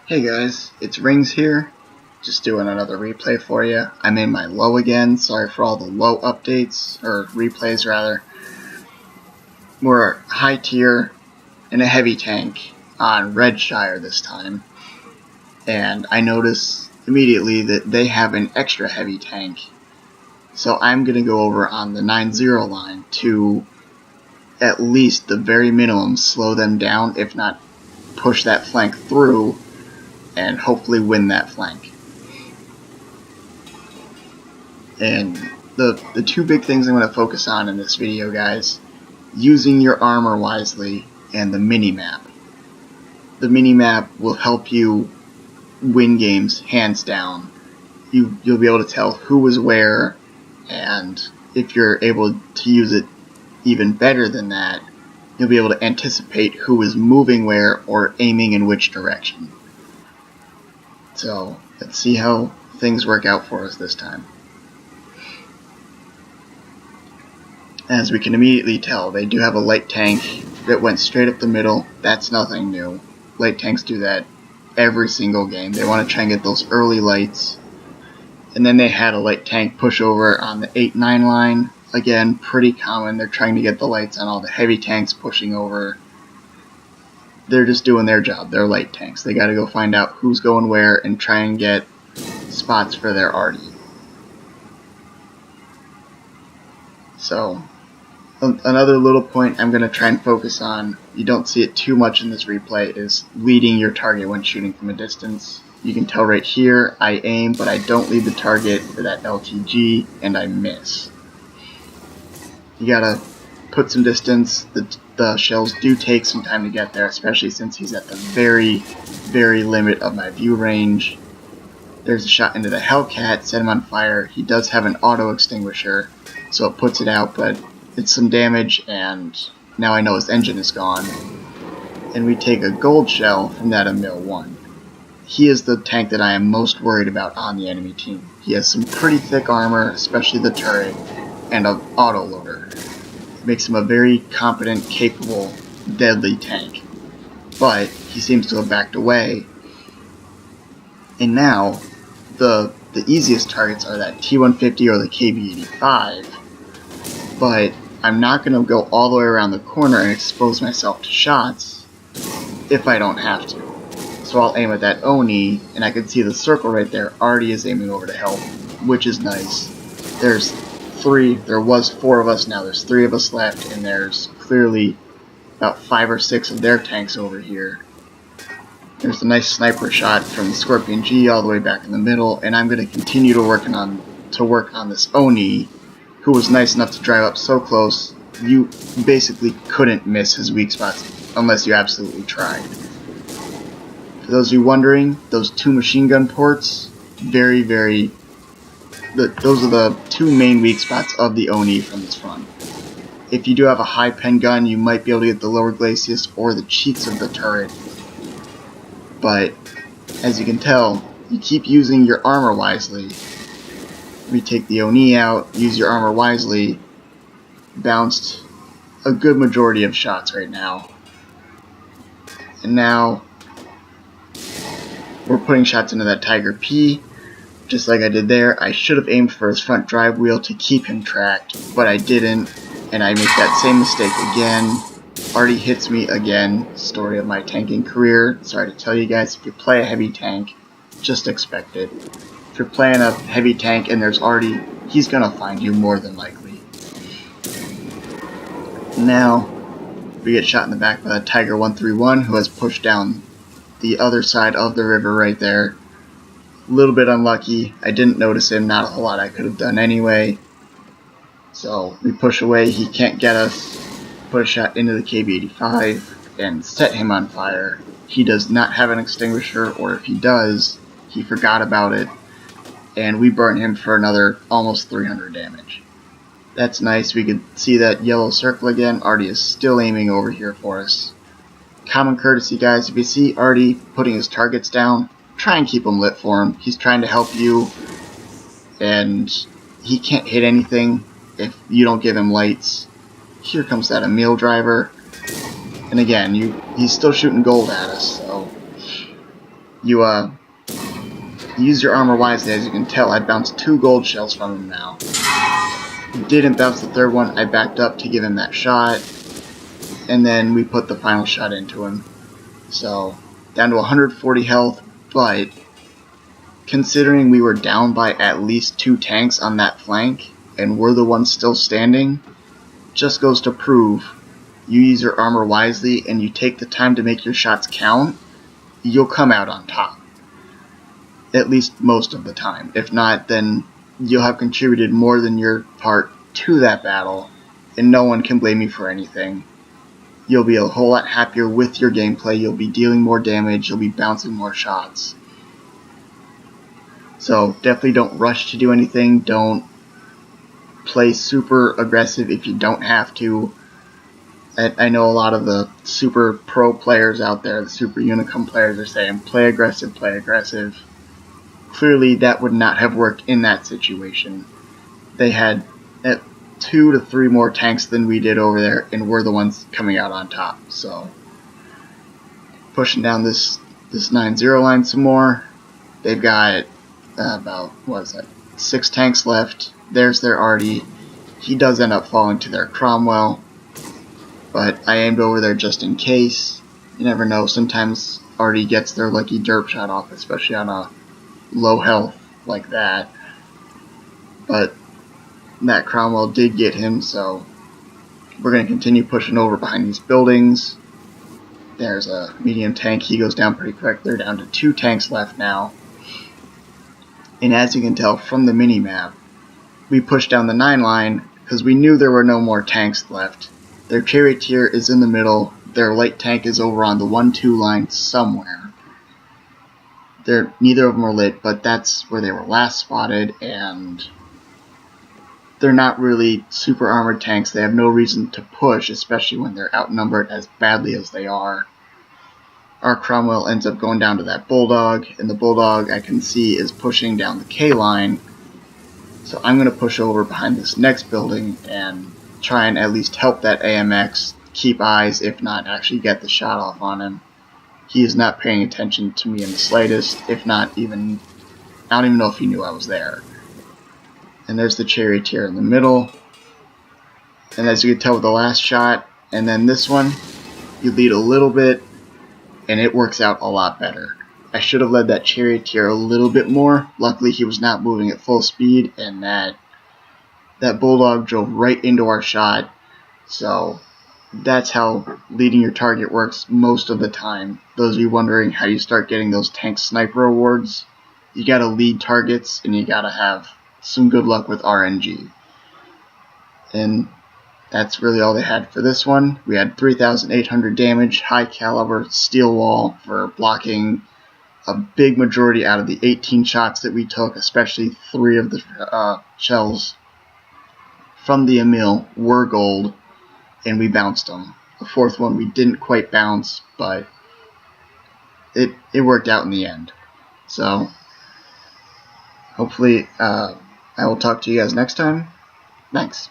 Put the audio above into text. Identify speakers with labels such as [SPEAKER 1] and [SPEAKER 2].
[SPEAKER 1] Hey guys, it's Rings here, just doing another replay for you. I'm in my Lowe again, sorry for all the Lowe updates, or replays rather. We're high tier in a heavy tank on Redshire this time, and I notice immediately that they have an extra heavy tank, so I'm going to go over on the 9-0 line to at least the very minimum slow them down, if not push that flank through and hopefully win that flank. And the two big things I'm going to focus on in this video, guys, using your armor wisely and the mini-map. The mini-map will help you win games hands down. You'll be able to tell who is where, and if you're able to use it even better than that, you'll be able to anticipate who is moving where or aiming in which direction. So let's see how things work out for us this time. As we can immediately tell, they do have a light tank that went straight up the middle. That's nothing new. Light tanks do that every single game. They want to try and get those early lights. And then they had a light tank push over on the 8-9 line. Again, pretty common. They're trying to get the lights on all the heavy tanks pushing over. They're just doing their job. They're light tanks. They gotta go find out who's going where and try and get spots for their arty. So, another little point I'm gonna try and focus on, you don't see it too much in this replay, is leading your target when shooting from a distance. You can tell right here, I aim, but I don't lead the target for that LTG, and I miss. You gotta put some distance. The shells do take some time to get there, especially since he's at the very, very limit of my view range. There's a shot into the Hellcat, set him on fire. He does have an auto extinguisher, so it puts it out, but it's some damage, and now I know his engine is gone. And we take a gold shell from that Emil 1. He is the tank that I am most worried about on the enemy team. He has some pretty thick armor, especially the turret, and an auto loader. Makes him a very competent, capable, deadly tank. But he seems to have backed away. And now, the easiest targets are that T150 or the KB85. But I'm not going to go all the way around the corner and expose myself to shots if I don't have to. So I'll aim at that Oni, and I can see the circle right there already is aiming over to help, which is nice. There was 4 of us, now there's 3 of us left, and there's clearly about 5 or 6 of their tanks over here. There's a nice sniper shot from the Scorpion G all the way back in the middle, and I'm going to continue to work on this Oni, who was nice enough to drive up so close, you basically couldn't miss his weak spots unless you absolutely tried. For those of you wondering, those 2 machine gun ports, those are the 2 main weak spots of the Oni from this front. If you do have a high pen gun, you might be able to get the lower glacis or the cheeks of the turret. But, as you can tell, you keep using your armor wisely. We take the Oni out, use your armor wisely, bounced a good majority of shots right now. And now, we're putting shots into that Tiger P. Just like I did there, I should have aimed for his front drive wheel to keep him tracked, but I didn't, and I make that same mistake again. Already hits me again. Story of my tanking career. Sorry to tell you guys, if you play a heavy tank, just expect it. If you're playing a heavy tank and he's gonna find you more than likely. Now, we get shot in the back by the Tiger 131, who has pushed down the other side of the river right there. A little bit unlucky. I didn't notice him. Not a whole lot I could have done anyway. So we push away. He can't get us. Put a shot into the KB85 and set him on fire. He does not have an extinguisher, or if he does, he forgot about it. And we burn him for another almost 300 damage. That's nice. We could see that yellow circle again. Artie is still aiming over here for us. Common courtesy, guys. If you see Artie putting his targets down, try and keep him lit for him. He's trying to help you, and he can't hit anything if you don't give him lights. Here comes that Emil driver, and again, he's still shooting gold at us, so you use your armor wisely. As you can tell, I bounced 2 gold shells from him now. Didn't bounce the third one. I backed up to give him that shot, and then we put the final shot into him. So, down to 140 health, but considering we were down by at least 2 tanks on that flank, and we're the ones still standing, just goes to prove, you use your armor wisely and you take the time to make your shots count, you'll come out on top. At least most of the time. If not, then you'll have contributed more than your part to that battle, and no one can blame you for anything. You'll be a whole lot happier with your gameplay, you'll be dealing more damage, you'll be bouncing more shots. So definitely don't rush to do anything, don't play super aggressive if you don't have to. I know a lot of the super pro players out there, the super Unicum players, are saying play aggressive, play aggressive. Clearly that would not have worked in that situation. They had 2 to 3 more tanks than we did over there, and we're the ones coming out on top. So pushing down this 9-0 line some more. They've got about, 6 tanks left. There's their Artie. He does end up falling to their Cromwell, but I aimed over there just in case. You never know, sometimes Artie gets their lucky derp shot off, especially on a low health like that. But that Cromwell did get him, so we're going to continue pushing over behind these buildings. There's a medium tank, he goes down pretty quick. They're down to 2 tanks left now. And as you can tell from the mini-map, we pushed down the 9 line because we knew there were no more tanks left. Their charioteer is in the middle, their light tank is over on the 1-2 line somewhere. Neither of them are lit, but that's where they were last spotted, and they're not really super armored tanks. They have no reason to push, especially when they're outnumbered as badly as they are. Our Cromwell ends up going down to that Bulldog, and the Bulldog I can see is pushing down the K line. So I'm going to push over behind this next building and try and at least help that AMX keep eyes, if not actually get the shot off on him. He is not paying attention to me in the slightest, if not even, I don't even know if he knew I was there. And there's the charioteer in the middle. And as you can tell with the last shot, and then this one, you lead a little bit, and it works out a lot better. I should have led that charioteer a little bit more. Luckily he was not moving at full speed, and that Bulldog drove right into our shot. So that's how leading your target works most of the time. Those of you wondering how you start getting those tank sniper awards, you gotta lead targets and you gotta have some good luck with RNG. And that's really all they had for this one. We had 3,800 damage, high caliber steel wall for blocking a big majority out of the 18 shots that we took, especially 3 of the shells from the Emil were gold, and we bounced them. The 4th one we didn't quite bounce, but it worked out in the end. So hopefully I will talk to you guys next time. Thanks.